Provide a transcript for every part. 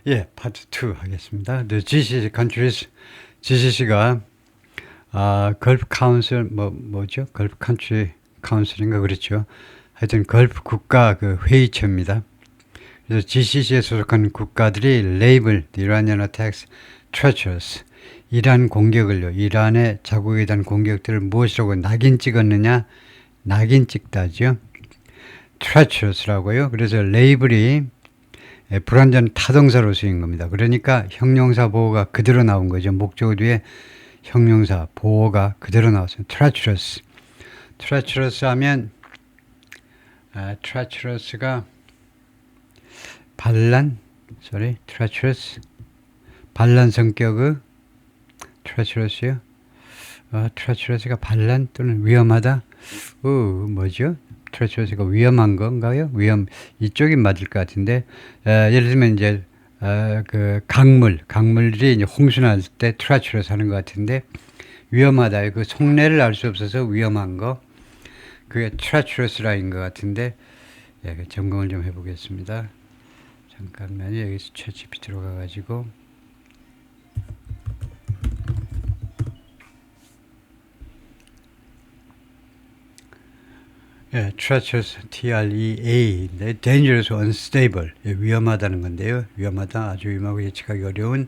예, 파트 2 하겠습니다. The GCC countries, GCC가 걸프 카운슬 뭐죠? 걸프 컨트리 카운슬인가 그렇죠. 하여튼 걸프 국가 그 회의체입니다. 그래서 GCC에 소속한 국가들이 label the Iranian attacks treacherous. 이란 공격을요. 이란의 자국에 대한 공격들을 무엇이라고 낙인 찍었느냐? 낙인 찍다죠. treacherous라고요. 그래서 label이 불완전 타동사로 쓰인 겁니다. 그러니까 형용사 보호가 그대로 나온 거죠. 목적어 뒤에 형용사 보호가 그대로 나왔어요. treacherous. treacherous 하면 treacherous가 treacherous 반란 성격의 treacherous요. treacherous가 반란 또는 위험하다. 뭐죠? treacherous가 위험한 건가요? 이쪽이 맞을 것 같은데, 예를 들면 이제 그 강물들이 이제 홍수날 때 treacherous 하는 것 같은데, 위험하다. 그 속내를 알 수 없어서 위험한 거, 그게 treacherous라인 것 같은데, 점검을 좀 해보겠습니다. 잠깐만요. 여기서 챗GPT 들어가가지고. treacherous, T-R-E-A, dangerous, unstable, 위험하다는 건데요. 위험하다, 아주 위험하고 예측하기 어려운.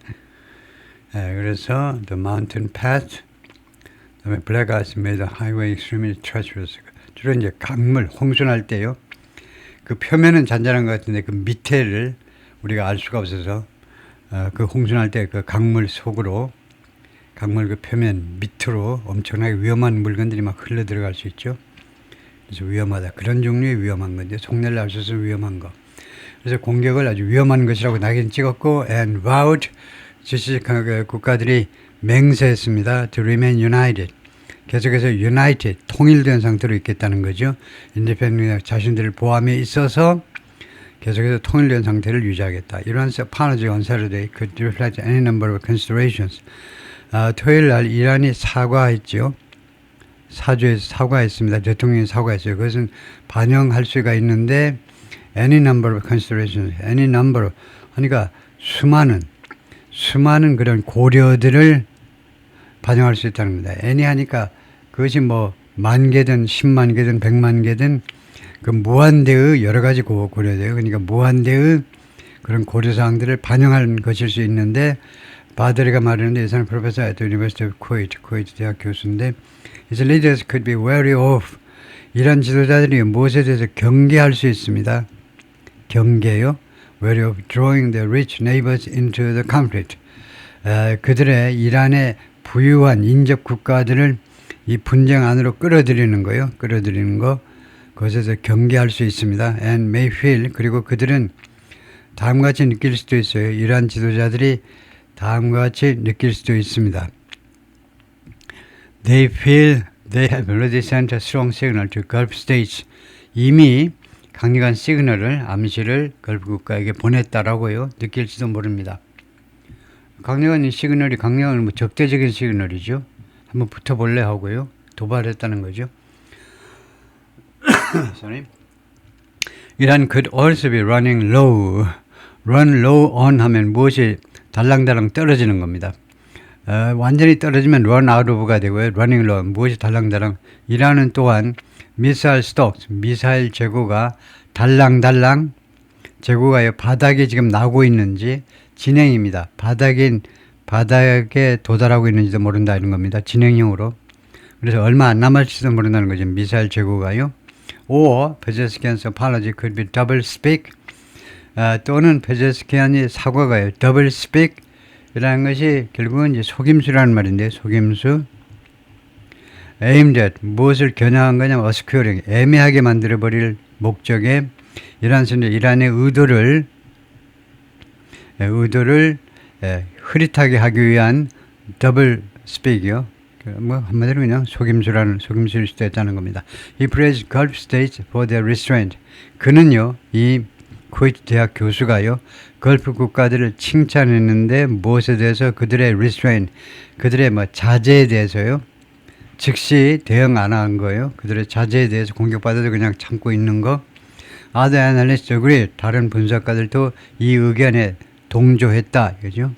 그래서 the mountain path, 그다음에 black ice made the highway extremely treacherous. 주로 이제 강물, 홍수날 때요. 그 표면은 잔잔한 것 같은데 그 밑에를 우리가 알 수가 없어서 그 홍수날 때 그 강물 속으로, 강물 그 표면 밑으로 엄청나게 위험한 물건들이 막 흘러 들어갈 수 있죠. 그래서 위험하다. 그런 종류의 위험한 건데 속내를 알 수 없어서 위험한 거. 그래서 공격을 아주 위험한 것이라고 낙인 찍었고 and vowed, GCC 국가들이 맹세했습니다. to remain united. 계속해서 united, 통일된 상태로 있겠다는 거죠. independent, 자신들을 보함에 있어서 계속해서 통일된 상태를 유지하겠다. 이러한 apology on Saturday could reflect any number of considerations. 토요일 날 이란이 사과했죠. 사주에서 사과했습니다. 대통령이 사과했어요. 그것은 반영할 수가 있는데 any number of considerations, any number of, 그러니까 수많은 그런 고려들을 반영할 수 있다는 겁니다. any 하니까 그것이 뭐 만 개든 10만 개든 100만 개든 그 무한대의 여러 가지 고려돼요. 그러니까 무한대의 그런 고려사항들을 반영한 것일 수 있는데 바드리가 말하는데 이 사람 프로페서 at the University of Kuwait 대학 교수인데 his leaders could be wary of, 이란 지도자들이 무엇에 대해서 경계할 수 있습니다. 경계요. wary of drawing the rich neighbors into the conflict. 그들의 이란의 부유한 인접 국가들을 이 분쟁 안으로 끌어들이는 거요. 끌어들이는 거. 그것에서 경계할 수 있습니다. and may feel, 그리고 그들은 다음과 같이 느낄 수도 있어요. 이란 지도자들이 다음과 같이 느낄 수도 있습니다. They feel they have already sent a strong signal to Gulf states. 이미 강력한 시그널을, 암시를 걸프 국가에게 보냈다라고요. 느낄지도 모릅니다. 강력한 이 시그널이 강력한 적대적인 시그널이죠. 한번 붙어볼래 하고요. 도발했다는 거죠. Sorry. Iran could also be running low. Run low on 하면 무엇이 달랑달랑 떨어지는 겁니다. 완전히 떨어지면 run out of가 되고요. running low, 무엇이 달랑달랑. 이란은 또한 missile stocks, 미사일 재고가 달랑달랑, 재고가 바닥에 지금 나고 있는지 진행입니다. 바닥에 도달하고 있는지도 모른다 이런 겁니다. 진행형으로. 그래서 얼마 안 남았을지도 모른다는 거죠. 미사일 재고가요. or Pezeshkian's apology could be double speak. 또는 페제스키안이 사과가요. double speak 이라는 것이 결국은 이제 속임수라는 말인데, 속임수. aimed at, 무엇을 겨냥한 거냐면 obscuring, 애매하게 만들어버릴 목적에 이란의 의도를 흐릿하게 하기 위한 double speak이요. 뭐 한마디로 그냥 속임수일 수도 있다는 겁니다. He praised Gulf states for their restraint. 그는요, 이 쿠웨이트 대학 교수가요, 걸프 국가들을 칭찬했는데 무엇에 대해서? 그들의 restraint, 그들의 자제에 대해서요. 즉시 대응 안 한 거예요. 그들의 자제에 대해서 공격받아도 그냥 참고 있는 거. Other analysts agree. 다른 분석가들도 이 의견에 동조했다. 그죠?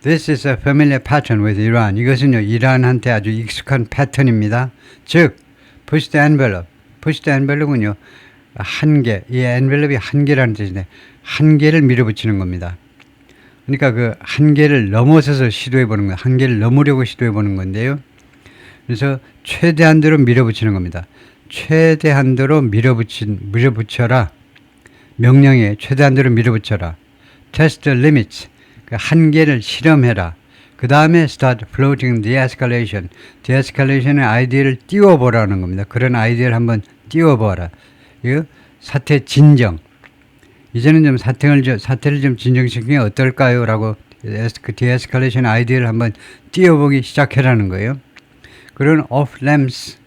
This is a familiar pattern with Iran. 이것은요, 이란한테 아주 익숙한 패턴입니다. 즉, push the envelope. push the envelope은요, 한계, 이 envelope이 한계라는 뜻인데, 한계를 밀어붙이는 겁니다. 그러니까 그 한계를 넘어서서 시도해보는 거예요. 한계를 넘으려고 시도해보는 건데요. 그래서 최대한대로 밀어붙이는 겁니다. 최대한대로 밀어붙여라. 명령에 최대한대로 밀어붙여라. Test the limits. 그 한계를 실험해라. 그 다음에 start floating de-escalation. de-escalation의 아이디어를 띄워보라는 겁니다. 그런 아이디어를 한번 띄워보라. 이거 사태 진정. 이제는 좀 사태를 좀 진정시키는 게 어떨까요? 라고 그 de-escalation 아이디어를 한번 띄워보기 시작해라는 거예요. 그런 off lamps.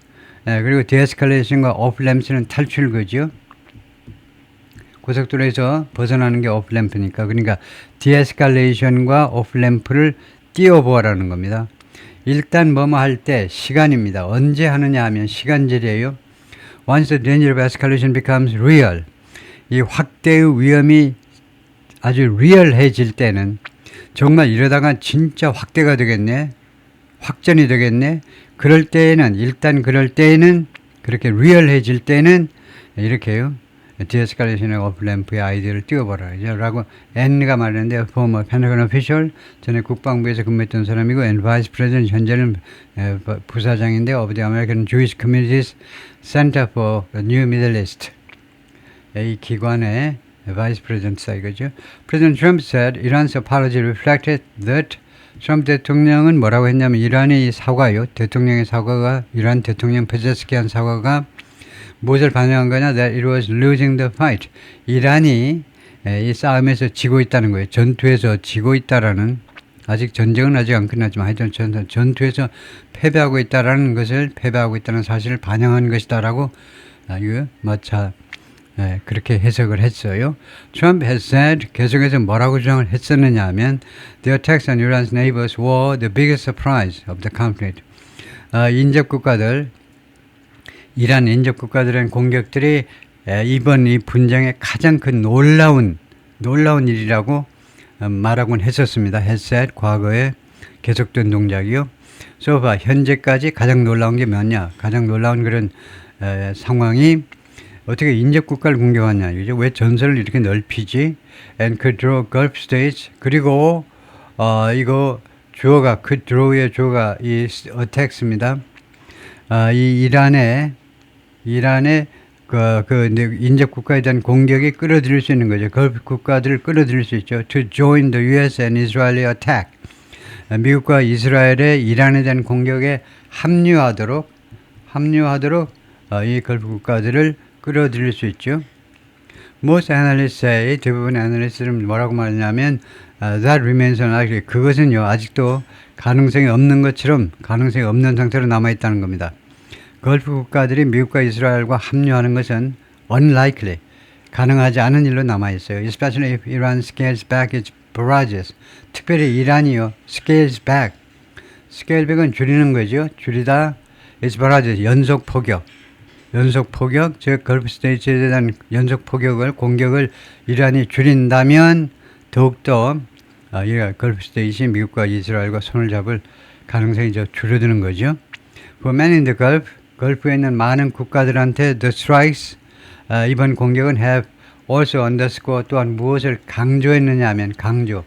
그리고 de-escalation과 off lamps는 탈출거죠. 고속도로에서 벗어나는 게 오프램프니까. 그러니까 디에스칼레이션과 오프램프를 띄워보라는 겁니다. 일단 뭐뭐 할 때 시간입니다. 언제 하느냐 하면 시간제래요. Once the danger of escalation becomes real. 이 확대의 위험이 아주 리얼해질 때는 정말 이러다가 진짜 확대가 되겠네. 확전이 되겠네. 그럴 때에는 그렇게 리얼해질 때는 이렇게요. de-escalation의 오프램프의 아이디어를 띄워보라. 라고 N가 말했는데 former Pentagon official, 전에 국방부에서 근무했던 사람이고 and vice president, 현재는 부사장인데 of the American Jewish Communities Center for the New Middle East. 이 기관의 vice president사 이거죠. President Trump said Iran's apology reflected that 트럼프 대통령은 뭐라고 했냐면 이란의 이 사과요. 대통령의 사과가 이란 대통령 페제스키안 사과가 무엇을 반영한 거냐? That it was losing the fight. 이란이 이 싸움에서 지고 있다는 거예요. 전투에서 지고 있다라는, 아직 전쟁은 아직 안 끝났지만 하여튼 전투에서 패배하고 있다라는 것을, 패배하고 있다는 사실을 반영한 것이다라고 이거 마차 그렇게 해석을 했어요. Trump has said, 계속해서 뭐라고 주장을 했었느냐 하면 The attacks on Iran's neighbors were the biggest surprise of the conflict. 인접국가들, 이란 인접국가들의 공격들이 이번 이 분쟁의 가장 큰 놀라운 일이라고 말하곤 했었습니다. has said, 과거에 계속된 동작이요. So far, 현재까지 가장 놀라운 게 뭐냐? 가장 놀라운 그런 상황이 어떻게 인접국가를 공격하냐? 이죠? 왜 전선을 이렇게 넓히지? And could draw Gulf states. 그리고 이거 주어가 could draw의 주어가 이 attacks입니다. 이 이란의 그 인접국가에 대한 공격이 끌어들일 수 있는 거죠. 걸프 국가들을 끌어들일 수 있죠. To join the U.S. and Israeli attack. 미국과 이스라엘의 이란에 대한 공격에 합류하도록 이 걸프 국가들을 끌어들일 수 있죠. Most analysts say, 대부분의 애널리스트는 뭐라고 말하냐면 that remains unlikely. 그것은요 아직도 가능성이 없는 것처럼, 가능성이 없는 상태로 남아있다는 겁니다. 걸프 국가들이 미국과 이스라엘과 합류하는 것은 unlikely, 가능하지 않은 일로 남아있어요. Especially if Iran scales back its barrages. 특별히 이란이요 scales back. scale back은 줄이는 거죠. 줄이다 its barrages, 연속 포격, 즉 걸프 스테이트에 대한 연속 포격을, 공격을 이란이 줄인다면 더욱더 걸프 스테이트이 미국과 이스라엘과 손을 잡을 가능성이 줄어드는 거죠. For many in the Gulf, 걸프에 있는 많은 국가들한테 the strikes, 이번 공격은 have also underscore, 또한 무엇을 강조했느냐 하면 강조,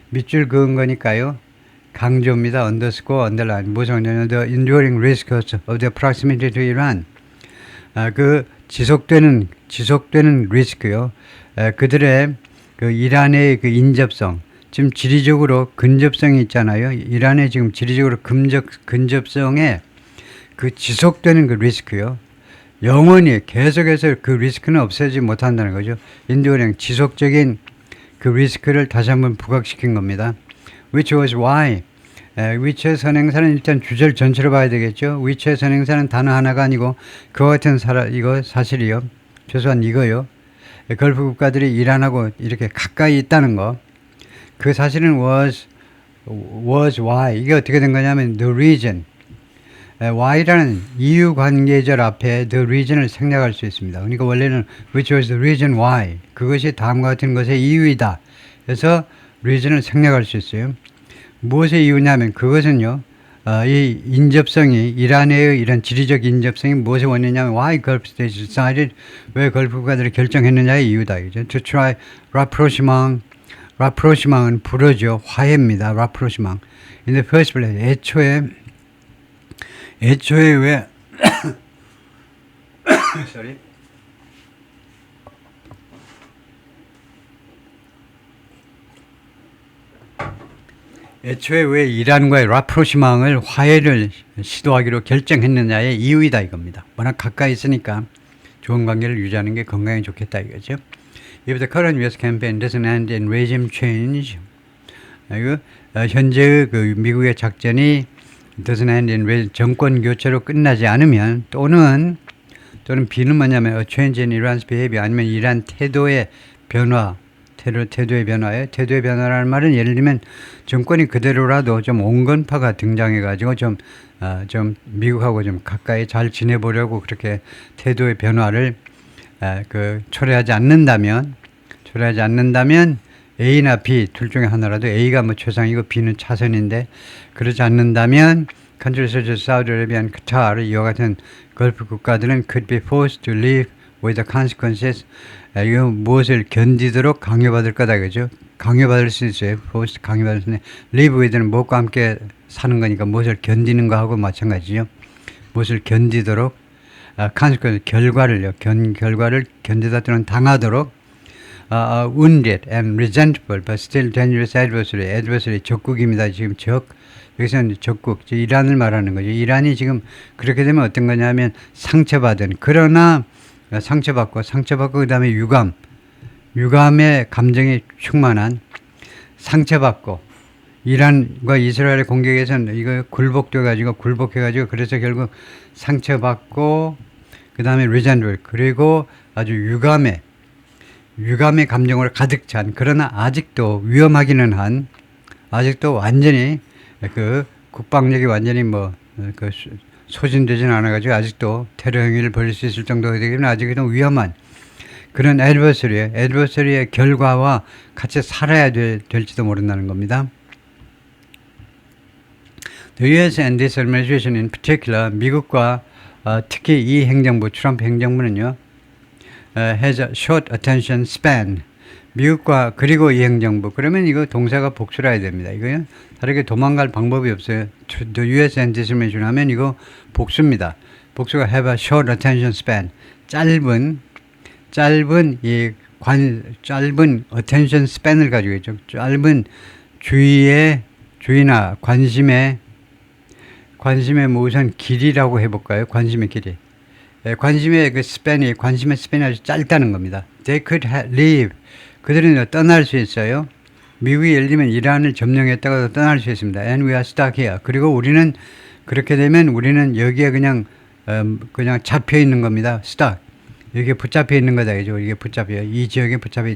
밑줄 그은 거니까요. 강조입니다. underscore, underline. 무엇을 강조하냐면 the enduring risks of the proximity to Iran. 그 지속되는 리스크요. 그들의 그 이란의 그 인접성, 지금 지리적으로 근접성이 있잖아요. 이란의 지금 지리적으로 근접성에 그 지속되는 그 리스크요. 영원히 계속해서 그 리스크는 없애지 못한다는 거죠. 인도령 지속적인 그 리스크를 다시 한번 부각시킨 겁니다. Which was why. 위치의 선행사는 일단 주절 전체로 봐야 되겠죠. 위치의 선행사는 단어 하나가 아니고 그와 같은 이거 사실이요. 최소한 이거요. 걸프 국가들이 이란하고 이렇게 가까이 있다는 거. 그 사실은 was why. 이게 어떻게 된 거냐면 the reason. Y라는 이유 관계절 앞에 the reason을 생략할 수 있습니다. 그러니까 원래는 which was the reason why 그것이 다음과 같은 것의 이유이다. 그래서 reason을 생략할 수 있어요. 무엇의 이유냐면 그것은요. 이 인접성이 이란의 이런 지리적 인접성이 무엇의 원인이냐면 why Gulf states decided 왜 걸프 국가들이 결정했느냐의 이유다. 그죠? To try rapprochement. rapprochement은 불어죠. 화해입니다. rapprochement. In the first place 애초에 왜 sorry. 애초에 왜 이란과의 라프로시망을 화해를 시도하기로 결정했느냐의 이유이다 이겁니다. 워낙 가까이 있으니까 좋은 관계를 유지하는 게 건강에 좋겠다 이거죠. If the current US campaign doesn't end in regime change, 현재의 그 미국의 작전이 doesn't end in 정권 교체로 끝나지 않으면 또는 B는 뭐냐면 a change in Iran's behavior 아니면 이란 태도의 변화. 태도의 변화예요. 태도의 변화라는 말은 예를 들면 정권이 그대로라도 좀 온건파가 등장해가지고 좀 미국하고 좀 가까이 잘 지내보려고 그렇게 태도의 변화를 초래하지 않는다면 A나 B 둘 중에 하나라도 A가 뭐 최상이고 B는 차선인데 그러지 않는다면 countries such as Saudi Arabia and Qatar 이와 같은 걸프 국가들은 could be forced to leave with the consequences 이거 무엇을 견디도록 강요받을 거다 그죠? 강요받을 수 있어요. forced 강요받을 수 있는데 live with는 무엇과 함께 사는 거니까 무엇을 견디는 거하고 마찬가지죠. 무엇을 견디도록 consequence 결과를 견디다 또는 당하도록 wounded and resentful but still dangerous adversary 적국입니다. 지금 여기서는 적국 이란을 말하는 거죠. 이란이 지금 그렇게 되면 어떤 거냐면 상처받은 그러나 상처받고 그 다음에 유감의 감정이 충만한 상처받고 이란과 이스라엘의 공격에서는 이거 굴복해가지고 그래서 결국 상처받고 그 다음에 resentful 그리고 아주 유감의 감정으로 가득 찬 그러나 아직도 위험하기는 한 아직도 완전히 그 국방력이 완전히 소진되지는 않아가지고 아직도 테러 행위를 벌일 수 있을 정도가 되기는 아직도 위험한 그런 애드버서리의 결과와 같이 살아야 될지도 모른다는 겁니다. The U.S. and this administration in particular, 미국과 특히 이 행정부, 트럼프 행정부는요, has a short attention span. 미국과 그리고 이 행정부 그러면 이거 동사가 복수라 해야 됩니다. 이거요 다르게 도망갈 방법이 없어요. The U.S. and this administration 하면 이거 복수입니다. 복수가 have a short attention span. 짧은 attention span을 가지고 있죠. 짧은 주의나 관심의 우선 길이라고 해볼까요? 관심의 길이. 관심의 스팬이 아주 짧다는 겁니다. They could leave. 그들은 떠날 수 있어요. 미국이 예를 들면 이란을 점령했다가 떠날 수 있습니다. And we are stuck here. 그리고 우리는 그렇게 되면 우리는 여기에 그냥 잡혀 있는 겁니다. stuck. 여기에 붙잡혀 있는 거다. 이 지역에 붙잡혀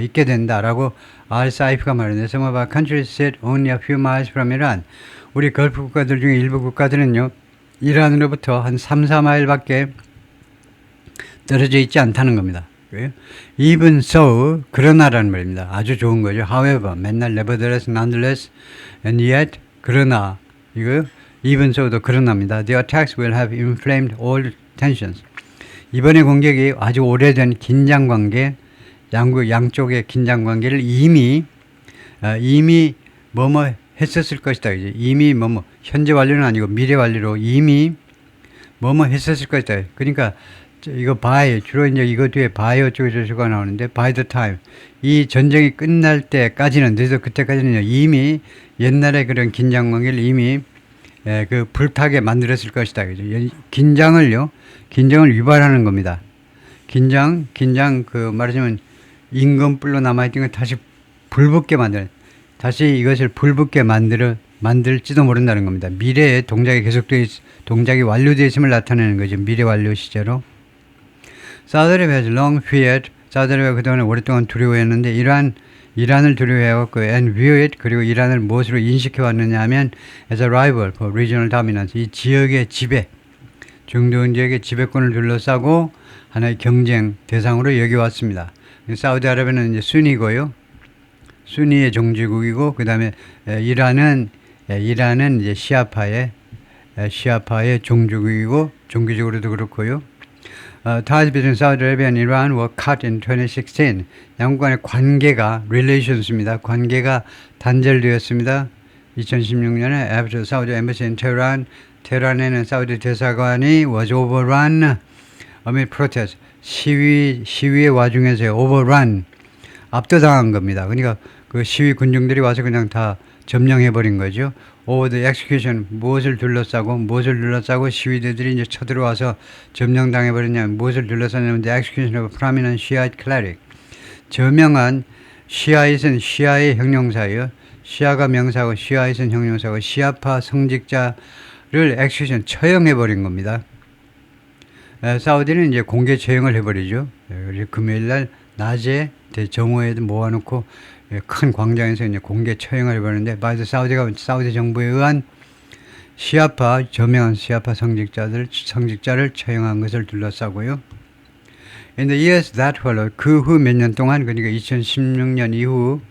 있게 된다라고 al-Saif가 말하는데 some of our countries sit only a few miles from Iran. 우리 걸프 국가들 중에 일부 국가들은요. 이란으로부터 한 3-4마일밖에 떨어져 있지 않다는 겁니다. Even so, 그러나라는 말입니다. 아주 좋은 거죠. However, 맨날 nevertheless, nonetheless, and yet, 그러나, 이거 even so도 그러나입니다. The attacks will have inflamed all tensions. 이번의 공격이 아주 오래된 긴장관계, 양쪽의 긴장관계를 이미 했었을 것이다. 이미 현재 완료는 아니고 미래 완료로 이미 했었을 것이다. 그러니까 이거 주로 이제 이거 뒤에 by 쪽에서가 나오는데 by the time 이 전쟁이 끝날 때까지는 그때까지는 이미 옛날에 그런 긴장관계를 이미 불타게 만들었을 것이다. 그죠? 긴장을 유발하는 겁니다. 긴장 말하자면 임금불로 남아있던 걸 다시 불붙게 다시 이것을 불붙게 만들지도 모른다는 겁니다. 미래에 동작이 완료되어 있음을 나타내는 거죠. 미래 완료 시제로. 사우디 아라비아 has long feared, 사우디 아라비아가 그동안 오랫동안 두려워했는데 이란을 두려워해왔고 and view it 그리고 이란을 무엇으로 인식해 왔느냐 하면 as a rival for regional dominance 이 지역의 지배 중동 지역의 지배권을 둘러싸고 하나의 경쟁 대상으로 여겨왔습니다. 사우디아라비아는 이제 순위고요. 순위의 종주국이고 그 다음에 이란은 이제 시아파의 종주국이고 종교적으로도 그렇고요. Ties between Saudi Arabia and Iran were cut in 2016. 양국 간의 관계가 relations입니다. 관계가 단절되었습니다. 2016년에 after Saudi embassy in Tehran, 테헤란에는 사우디 대사관이 was overrun amid protest. 시위의 와중에서 overrun 압도당한 겁니다. 그러니까 그 시위 군중들이 와서 그냥 다 점령해버린 거죠. over the execution 무엇을 둘러싸고 시위대들이 이제 쳐들어와서 점령당해버렸냐면 무엇을 둘러싸냐면 the execution of a prominent Shiite cleric 저명한 시아잇은 시아의 형용사예요. 시아가 명사고 시아잇은 형용사고 시아파 성직자를 execution 처형해버린 겁니다. 사우디는 이제 공개 처형을 해버리죠. 금요일날 낮에 정오에도 모아놓고 큰 광장에서 이제 공개 처형을 해버리는데 바이든 사우디 정부에 의한 저명한 시아파 성직자를 처형한 것을 둘러싸고요. In the years that followed, 그 후 몇 년 동안 그러니까 2016년 이후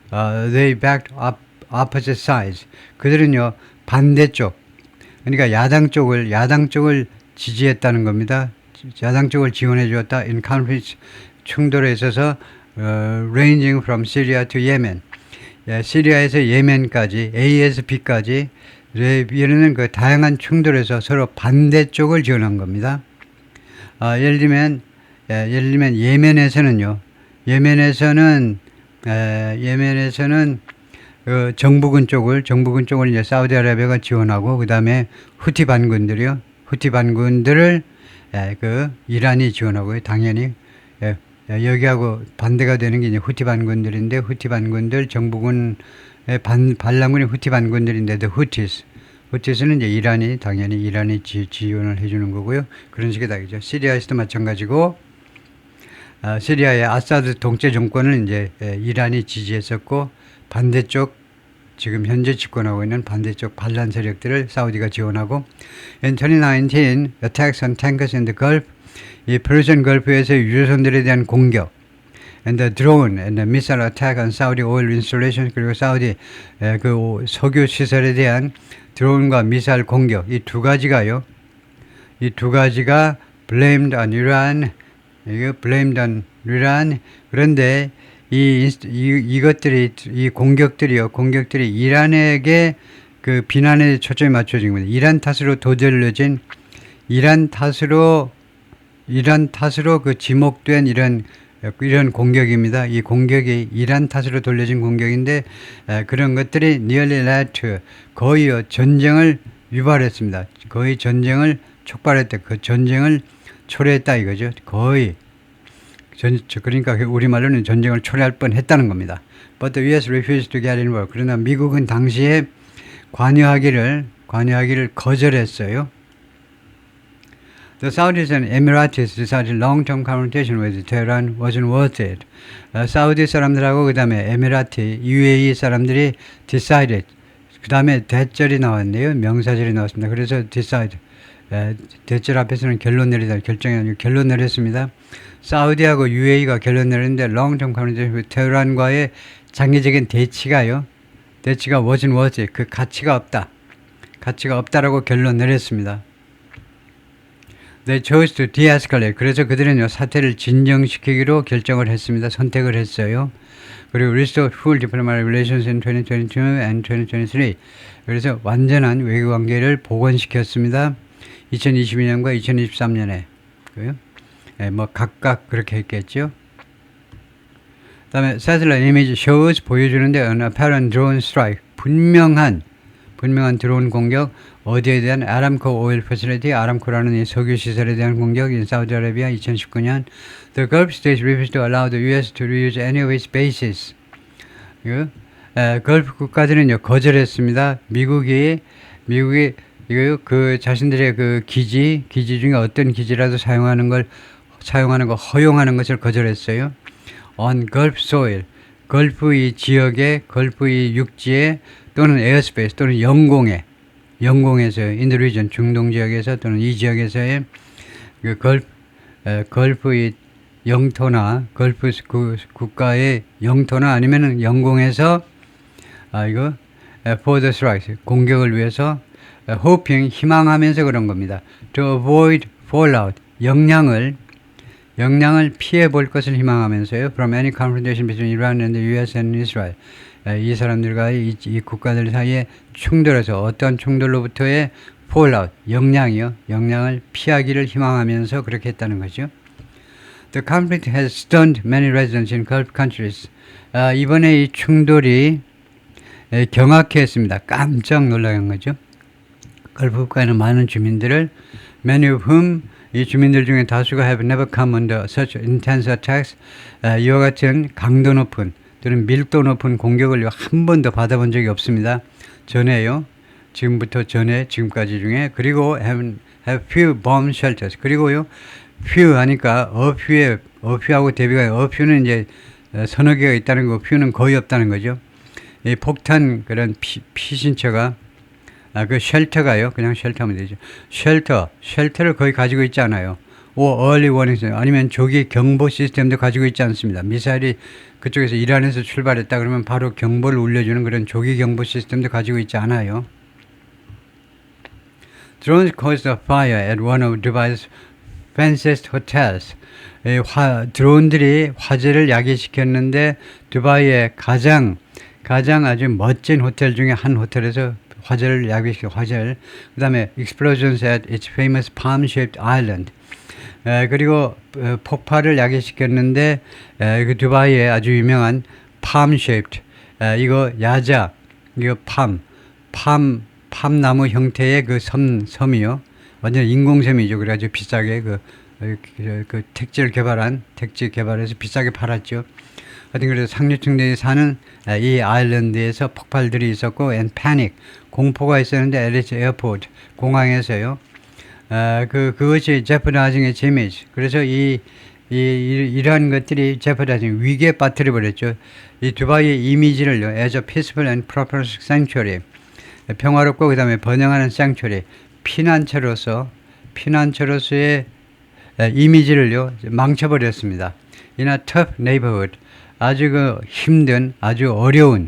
they backed up opposite sides. 그들은요 반대쪽 그러니까 야당 쪽을 지지했다는 겁니다. 야당 쪽을 지원해 주었다. In conflict 충돌에 있어서 ranging from Syria to Yemen. 시리아에서 예멘까지 A에서 B까지 이르는 그 다양한 충돌에서 서로 반대쪽을 지원한 겁니다. 예를 들면 예멘에서는요. 예멘에서는 정부군 쪽을 이제 사우디아라비아가 지원하고 그다음에 후티 반군들을 그 이란이 지원하고요. 당연히 여기하고 반대가 되는 게 이제 후티 반군들인데 후티 반군들 정부군의 반란군이 후티 반군들인데 후티스는 이제 당연히 이란이 지원을 해주는 거고요. 그런 식의 다르죠. 시리아에서도 마찬가지고 시리아의 아사드 독재 정권을 이제 이란이 지지했었고 반대쪽 지금 현재 집권하고 있는 반대쪽 반란 세력들을 사우디가 지원하고 in 2019 attacks on tankers in the Gulf 이 페르시안 걸프에서 유조선들에 대한 공격 and the drone and the missile attack on Saudi oil installations 그리고 사우디 그 석유 시설에 대한 드론과 미사일 공격 이 두 가지가 blamed on Iran 그런데 이 공격들이 이란에게 그 비난에 초점이 맞춰진 겁니다. 이란 탓으로 도전려진 이란 탓으로 그 지목된 이런 공격입니다. 이 공격이 이란 탓으로 돌려진 공격인데 그런 것들이 nearly led to 거의 전쟁을 유발했습니다. 거의 전쟁을 촉발했다. 그 전쟁을 초래했다 이거죠. 거의 그러니까 우리말로는 전쟁을 초래할 뻔했다는 겁니다. But the U.S. refused to get involved. 그러나 미국은 당시에 관여하기를 거절했어요. The Saudis and Emiratis decided long-term confrontation with Tehran wasn't worth it. 사우디 사람들하고 그 다음에 에미라티, UAE 사람들이 decided. 그 다음에 대절이 나왔네요. 명사절이 나왔습니다. 그래서 decide. 대절 앞에서는 결론 내렸습니다. 사우디하고 UAE가 결론 내렸는데 long-term confrontation with 테헤란과의 장기적인 대치가 wasn't worth it. 그 가치가 없다라고 결론 내렸습니다. They chose to de-escalate. 그래서 그들은 사태를 진정시키기로 결정을 했습니다. 선택을 했어요. 그리고 restore full diplomatic relations in 2022 and 2023. 그래서 완전한 외교 관계를 복원시켰습니다. 2022년과 2023년에. 뭐 각각 그렇게 했겠죠. 그다음에 satellite image shows 보여주는데 an apparent drone strike. 분명한 드론 공격 어디에 대한 아람코 오일 패실리티 아람코라는 이 석유 시설에 대한 공격인 사우디아라비아 2019년 The Gulf states refused to allow the U.S. to reuse any of its bases. 걸프 국가들은요 거절했습니다. 미국이 그 자신들의 그 기지 중에 어떤 기지라도 사용하는 거 허용하는 것을 거절했어요. On Gulf soil 걸프 이 지역에, 걸프 이 육지에 또는 에어스페이스 또는 영공에서 인도 리전 중동 지역에서 또는 이 지역에서의 그 걸프 이 영토나 걸프 국가의 영토나 아니면은 영공에서 이거 for the strikes 공격을 위해서 hoping 희망하면서 그런 겁니다. To avoid fallout 영향을 피해 볼 것을 희망하면서요. From any confrontation between Iran and the U.S. and Israel. 이 사람들과의 이 국가들 사이에 충돌에서 어떤 충돌로부터의 fallout, 영향을 피하기를 희망하면서 그렇게 했다는 거죠. The conflict has stunned many residents in Gulf countries. 이번에 이 충돌이 경악해 했습니다. 깜짝 놀라는 거죠. 걸프 국가에는 많은 주민들을 many of whom 이 주민들 중에 다수가 have never come under such intense attacks 이와 같은 강도 높은 또는 밀도 높은 공격을 한 번도 받아본 적이 없습니다. 지금까지 중에 그리고 have few bomb shelters 그리고요 few 하니까 few 대비가 few는 이제 서너 개가 있다는 거 few는 거의 없다는 거죠. 이 폭탄 그런 피신처가 그 쉘터가요. 그냥 쉘터하면 되죠. 쉘터를 거의 가지고 있지 않아요. early warning 아니면 조기 경보 시스템도 가지고 있지 않습니다. 미사일이 그쪽에서 이란에서 출발했다 그러면 바로 경보를 울려주는 그런 조기 경보 시스템도 가지고 있지 않아요. Drones caused a fire at one of Dubai's fanciest hotels. 드론들이 화재를 야기시켰는데 두바이의 가장 아주 멋진 호텔 중에 한 호텔에서 화재를 야기시켜 그 다음에 explosions at its famous palm-shaped island. 그리고 폭발을 야기시켰는데 그 두바이의 아주 유명한 palm-shaped 이거 야자 이거 팜나무 형태의 그 섬이요. 완전 인공섬이죠. 그래가지고 비싸게 그 택지 개발해서 비싸게 팔았죠. 하여튼 그래서 상류층들이 사는 이 아일랜드에서 폭발들이 있었고 and panic 공포가 있었는데 LH 에어포트 공항에서요. 그것이 jeopardizing its image. 그래서 이러한 것들이 jeopardizing 위기에 빠뜨려 버렸죠. 이 두바이의 이미지를요. as a peaceful and proper sanctuary 평화롭고 그다음에 번영하는 sanctuary 피난처로서의 이미지를요 망쳐버렸습니다. In a tough neighborhood 아주 힘든 아주 어려운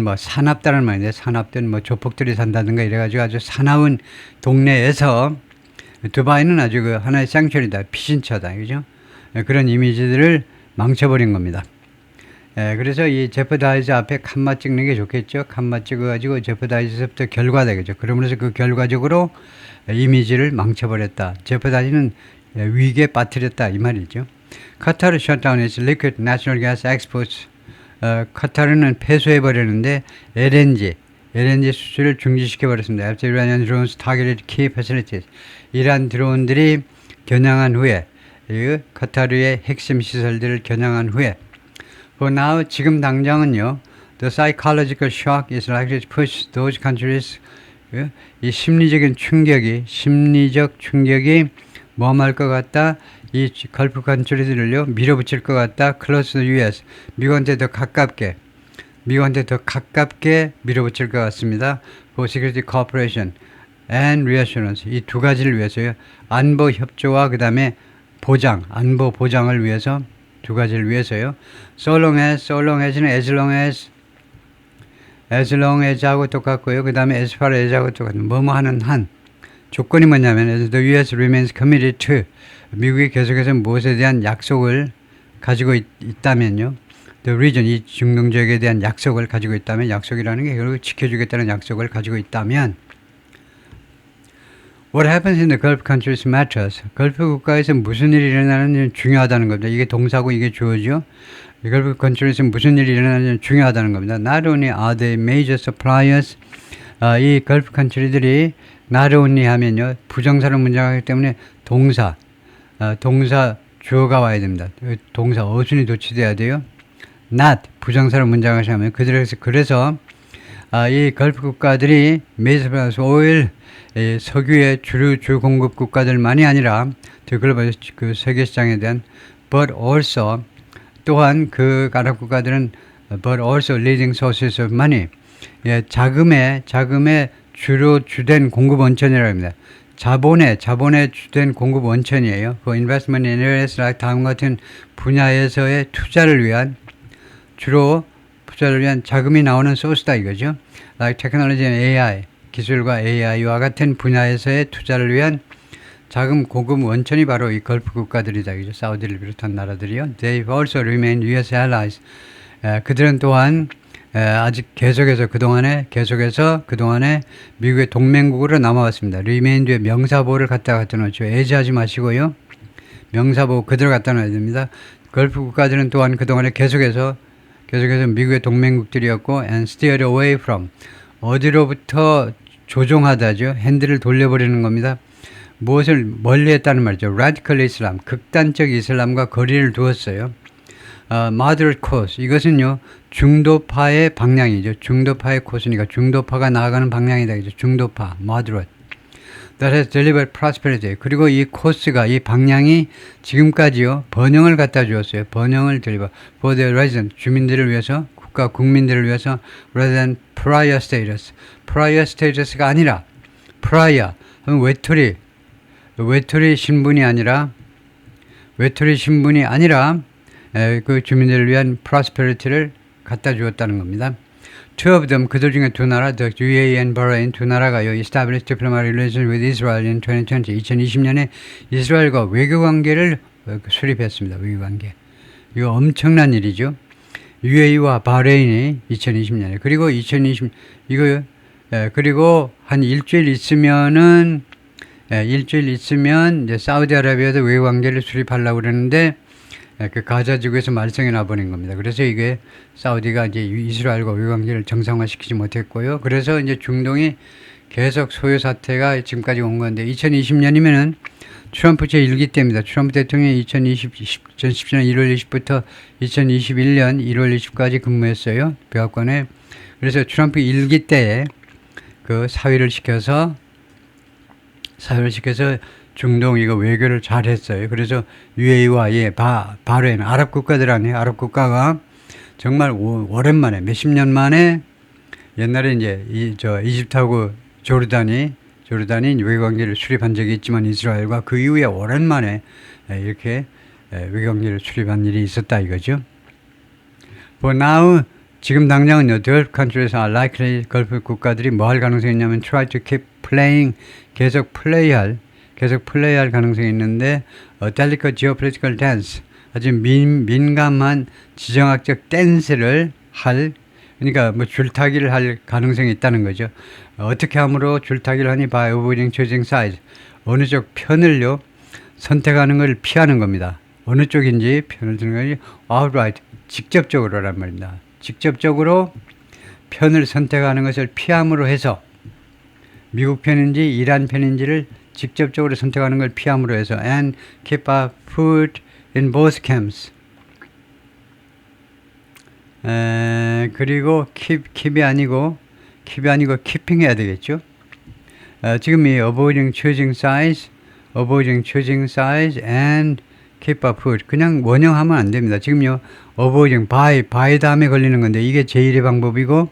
뭐 사납다는 말인데 사납든 뭐 조폭들이 산다든가 이래가지고 아주 사나운 동네에서 두바이는 아주 하나의 생츄리다 피신처다 그죠? 그런 이미지들을 망쳐버린 겁니다. 그래서 이 제퍼다이즈 앞에 칸마 찍는 게 좋겠죠. 칸마 찍어가지고 제퍼다이즈부터 결과되겠죠. 그러면서 그 결과적으로 이미지를 망쳐버렸다. 제퍼다이즈는 위기에 빠뜨렸다 이 말이죠. 카타르 shutdown its liquid natural gas exports. 카타르는 폐쇄해버렸는데 LNG 수출을 중지시켜버렸습니다. After Iranian drones targeted key facilities. 이란 드론들이 겨냥한 후에 카타르의 핵심 시설들을 겨냥한 후에 For now, 지금 당장은요, the psychological shock is likely to push those countries, 이 심리적 충격이 뭐할 것 같다? 이 걸프 컨트리들을요, 밀어붙일 것 같다? Close to the US, 미국한테 더 가깝게 밀어붙일 것 같습니다. For security cooperation and reassurance, 이 두 가지를 위해서요, 안보 협조와 그 다음에 안보 보장을 위해서 두 가지를 위해서요. So long as는 as long as하고 똑같고요. 그 다음에 as far as하고 똑같은 뭐뭐 하는 한 조건이 뭐냐면 the U.S. remains committed to 미국이 계속해서 무엇에 대한 약속을 가지고 있다면요. The region 이 중동 지역에 대한 약속을 가지고 있다면 약속이라는 게 결국 지켜주겠다는 약속을 가지고 있다면 What happens in the Gulf countries matters. 걸프 국가에서 무슨 일이 일어나는지 중요하다는 겁니다. 이게 동사고 이게 주어죠. 걸프 countries에서 무슨 일이 일어나는지 중요하다는 겁니다. Not only are they major suppliers, 이 걸프 country들이 not only 하면요. 부정사로 문장하기 때문에 동사 주어가 와야 됩니다. 동사 어순이 도치돼야 돼요. not 부정사로 문장을 하면 그래서 이 걸프 국가들이 major suppliers 오일 석유의 주 공급 국가들만이 아니라 글로벌 그 세계 시장에 대한 but also 또한 그 아랍 국가들은 but also leading sources of money. 예, 자금의 주로 주된 공급 원천이라고 합니다. 자본의 주된 공급 원천이에요. 그 investment in areas like 다음과 같은 분야에서의 투자를 위한 자금이 나오는 소스다 이거죠. Like technology and AI, 기술과 AI와 같은 분야에서의 투자를 위한 자금 공급 원천이 바로 이 걸프 국가들이다 이거죠. 사우디를 비롯한 나라들이요. They also remain US allies. 그들은 또한 아직 계속해서 그동안에 미국의 동맹국으로 남아왔습니다. remain드에 명사보를 갖다 놓죠. 애지하지 마시고요. 명사보 그대로 갖다 놔야 됩니다. 걸프 국가들은 또한 그동안에 계속해서 미국의 동맹국들이었고 and steered away from 어디로부터 조종하다죠. 핸들을 돌려버리는 겁니다. 무엇을 멀리했다는 말이죠. radical Islam, 극단적 이슬람과 거리를 두었어요. moderate course, 이것은요 중도파의 방향이죠. 중도파의 코스니까 중도파가 나아가는 방향이다. 이죠. 중도파, moderate. That has delivered prosperity. 그리고 이 코스가, 이 방향이 지금까지요 번영을 갖다 주었어요. 번영을 deliver for the resident, 주민들을 위해서, 국민들을 위해서, rather than prior status. prior status가 아니라 prior 하면 외톨이 신분이 아니라 그 주민들을 위한 prosperity를 갖다 주었다는 겁니다. Two of them, 그들 중에 두 나라, the UAE and Bahrain, 두 나라가요, established diplomatic relations with Israel in 2020. 2020년에 이스라엘과 외교 관계를 수립했습니다. 외교 관계. 이거 엄청난 일이죠. UAE와 바레인이 2020년에 그리고 한 일주일 있으면 이제 사우디아라비아도 외교 관계를 수립하려고 그러는데 그 가자 지구에서 말썽이 나버린 겁니다. 그래서 이게 사우디가 이제 이스라엘과 외교 관계를 정상화시키지 못했고요. 그래서 이제 중동이 계속 소요 사태가 지금까지 온 건데 2020년이면은 트럼프 제1기 때입니다. 트럼프 대통령이 2010년 1월 20부터 2021년 1월 20까지 근무했어요. 백악관에. 그래서 트럼프 1기 때에 그 사회를 시켜서 중동 이거 외교를 잘 했어요. 그래서 UAE와 바레인, 아랍 국가들 아니에요. 아랍 국가가 정말 오랜만에 몇십 년 만에 옛날에 이제 이집트하고 조르단이 외교 관계를 수립한 적이 있지만 이스라엘과 그 이후에 오랜만에 이렇게 외교 관계를 수립한 일이 있었다 이거죠. For now, 지금 당장은요, Gulf countries are likely 걸프 국가들이 뭐 할 가능성이 있냐면 try to keep playing, 계속 플레이할 가능성이 있는데 delicate geopolitical dance, 아주 민감한 지정학적 댄스를 그러니까 뭐 줄타기를 할 가능성이 있다는 거죠. 어떻게 함으로 줄타기를 하니 by avoiding choosing sides, 어느 쪽 편을요 선택하는 걸 피하는 겁니다. 어느 쪽인지 편을 드는 것이 outright, 직접적으로란 말입니다. 직접적으로 편을 선택하는 것을 피함으로 해서 미국 편인지 이란 편인지를 직접적으로 선택하는 걸 피함으로 해서 and keep our foot in both camps. 그리고 keep이 아니고 keeping 해야 되겠죠. 지금 이 avoiding choosing sides and keep our foot 그냥 원형하면 안 됩니다. 지금요 avoiding by 다음에 걸리는 건데 이게 제1의 방법이고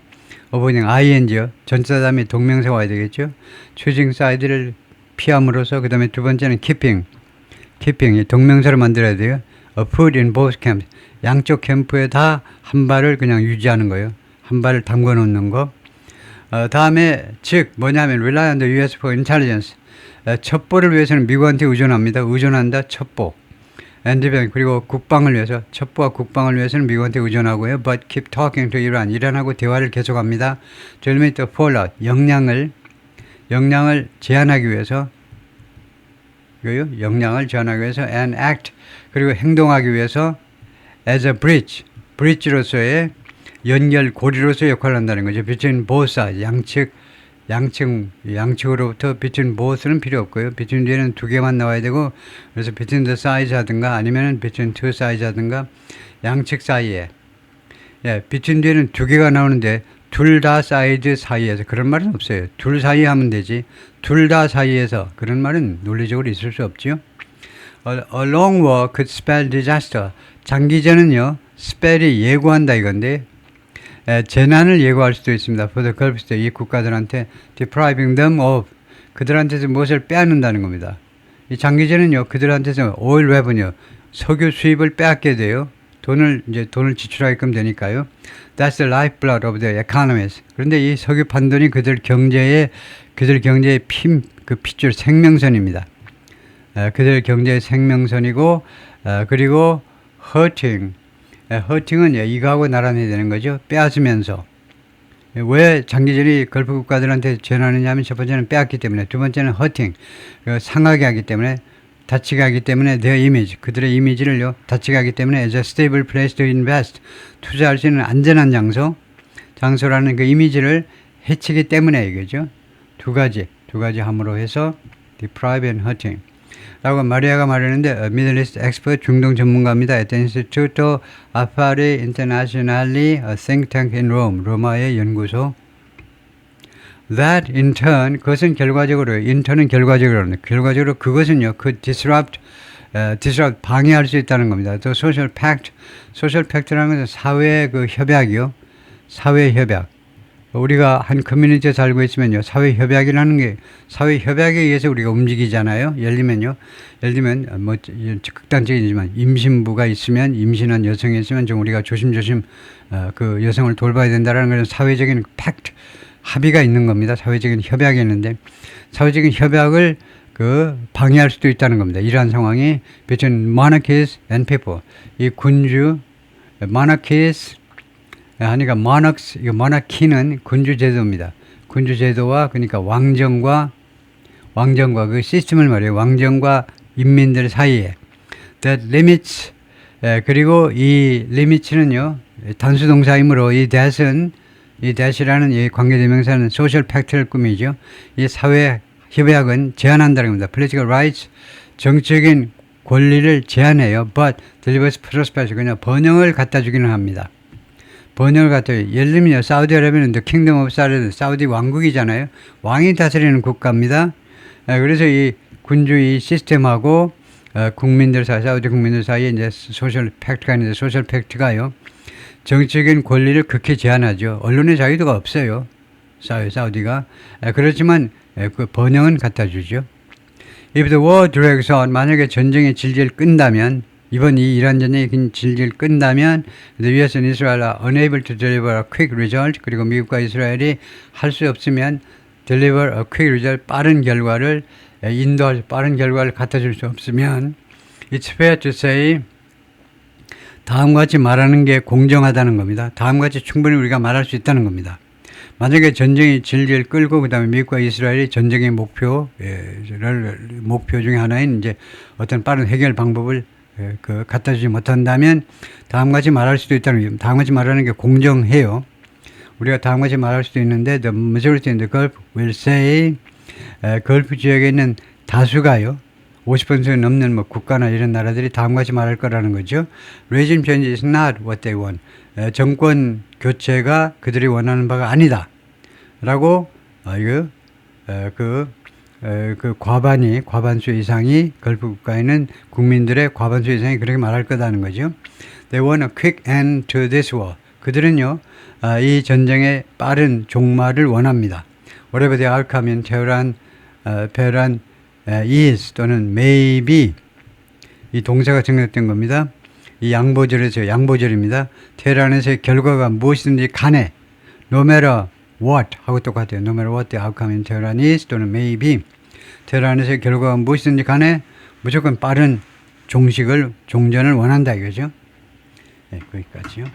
avoiding ing요 전치사 다음에 동명사 와야 되겠죠. choosing side를 피함으로써 그 다음에 두 번째는 keeping 동명사를 만들어야 돼요. A foot in both camps, 양쪽 캠프에 다 한 발을 그냥 유지하는 거예요. 한 발을 담궈 놓는 거. 다음에 즉 뭐냐면 rely on the US for intelligence, 첩보를 위해서는 미국한테 의존한다 첩보. and 그리고 국방을 위해서 첩보와 국방을 위해서는 미국한테 의존하고요. But keep talking to Iran, 이란하고 대화를 계속합니다. To limit the fallout, 영향을 제한하기 위해서 and act, 그리고 행동하기 위해서 as a bridge로서의 연결고리로서 역할을 한다는 거죠. between both sides, 양측으로부터 between both는 필요 없고요. between 뒤에는 두 개만 나와야 되고, 그래서 between the sides 하든가 아니면 between two sides 하든가 양측 사이에, between 뒤에는 두 개가 나오는데 둘 다 사이드 사이에서 그런 말은 없어요. 둘 사이 하면 되지. 둘 다 사이에서 그런 말은 논리적으로 있을 수 없죠. A long war could spell disaster. 장기전은요 spell이 예고한다 이건데 재난을 예고할 수도 있습니다. For the Gulf State, 이 국가들한테 depriving them of, 그들한테서 무엇을 빼앗는다는 겁니다. 이 장기전은요, 그들한테서 oil revenue, 석유 수입을 빼앗게 돼요. 돈을 지출하게끔 되니까요. That's the lifeblood of the economies. 그런데 이 석유 판돈이 그들 경제의 그 핏줄, 생명선입니다. 그들 경제의 생명선이고, 그리고 hurting은 이거하고 나란히 되는 거죠. 빼앗으면서. 왜 장기전이 걸프 국가들한테 전하느냐면 첫 번째는 빼앗기 때문에, 두 번째는 hurting, 상하게 하기 때문에, 다치게 하기 때문에 their image, 그들의 이미지를요 다치게 하기 때문에 as a stable place to invest, 투자할 수 있는 안전한 장소라는 그 이미지를 해치기 때문에 이거죠. 두 가지 함으로 해서 deprive and hurting 라고 마리아가 말했는데 Middle East expert, 중동 전문가입니다. at the Instituto Affari Internazionali, a think tank in Rome, 로마의 연구소. That in turn, 그것은 결과적으로, intern은 결과적으로 그것은요, disrupt, 방해할 수 있다는 겁니다. 또 social pact라는 것은 사회의 그 협약이요. 사회 협약. 우리가 한 커뮤니티에 살고 있으면요, 사회 협약이라는 게, 사회 협약에 의해서 우리가 움직이잖아요. 예를 들면, 극단적이지만, 임신부가 있으면, 임신한 여성이 있으면 좀 우리가 조심조심, 그 여성을 돌봐야 된다는 것은 사회적인 팩트, 합의가 있는 겁니다. 사회적인 협약이 있는데, 사회적인 협약을 방해할 수도 있다는 겁니다. 이러한 상황이 between monarchies and people. 이 군주, monarchies, 하니까 monarchy는 군주 제도입니다. 군주 제도와, 그러니까 왕정과 그 시스템을 말해요. 왕정과 인민들 사이에. that limits, 그리고 이 limits는요, 단수 동사이므로 이 that이라는 이 관계대명사는 social pact를 꾸미죠. 이 사회 협약은 제한한다는 겁니다. political rights, 정치적인 권리를 제한해요. but delivers prosperity, 그냥 번영을 갖다 주기는 합니다. 번영을 갖다, 예를 들면요, 사우디아라비아는 the kingdom of Saudi, 사우디 왕국이잖아요. 왕이 다스리는 국가입니다. 그래서 이 군주의 시스템하고 사우디 국민들 사이에 이제 소셜 팩트가 있는데, 소셜 팩트가요, 정치적인 권리를 극히 제한하죠. 언론의 자유도가 없어요. 사우디가. 그렇지만 그 번영은 갖다 주죠. If the war drags on, 만약에 전쟁이 질질 끈다면, 이란 전쟁이 질질 끈다면, the US and Israel are unable to deliver a quick result, 그리고 미국과 이스라엘이 할 수 없으면 deliver a quick result, 빠른 결과를 갖다 줄 수 없으면, it's fair to say, 다음과 같이 말하는 게 공정하다는 겁니다. 다음과 같이 충분히 우리가 말할 수 있다는 겁니다. 만약에 전쟁이 질질 끌고 그 다음에 미국과 이스라엘이 전쟁의 목표 중에 하나인 이제 어떤 빠른 해결 방법을 갖다 주지 못한다면 다음과 같이 말할 수도 있다는 겁니다. 다음과 같이 말하는 게 공정해요. 우리가 다음과 같이 말할 수도 있는데 the majority in the Gulf will say, 걸프 지역에 있는 다수가요, 50% 넘는 국가나 이런 나라들이 다음과 같이 말할 거라는 거죠. Regime change is not what they want. 정권 교체가 그들이 원하는 바가 아니다. 라고, 과반수 이상이, 걸프 국가에는 국민들의 과반수 이상이 그렇게 말할 거다는 거죠. They want a quick end to this war. 그들은요, 이 전쟁의 빠른 종말을 원합니다. Whatever the outcome in Tehran is 또는 may be, 이 동사가 정략된 겁니다. 이 양보절입니다. 테헤란에서의 결과가 무엇이든지 간에 no matter what 하고 똑같아요. no matter what the outcome in Tehran is 또는 may be, 테헤란에서의 결과가 무엇이든지 간에 무조건 빠른 종전을 원한다 이거죠. 네, 거기까지요.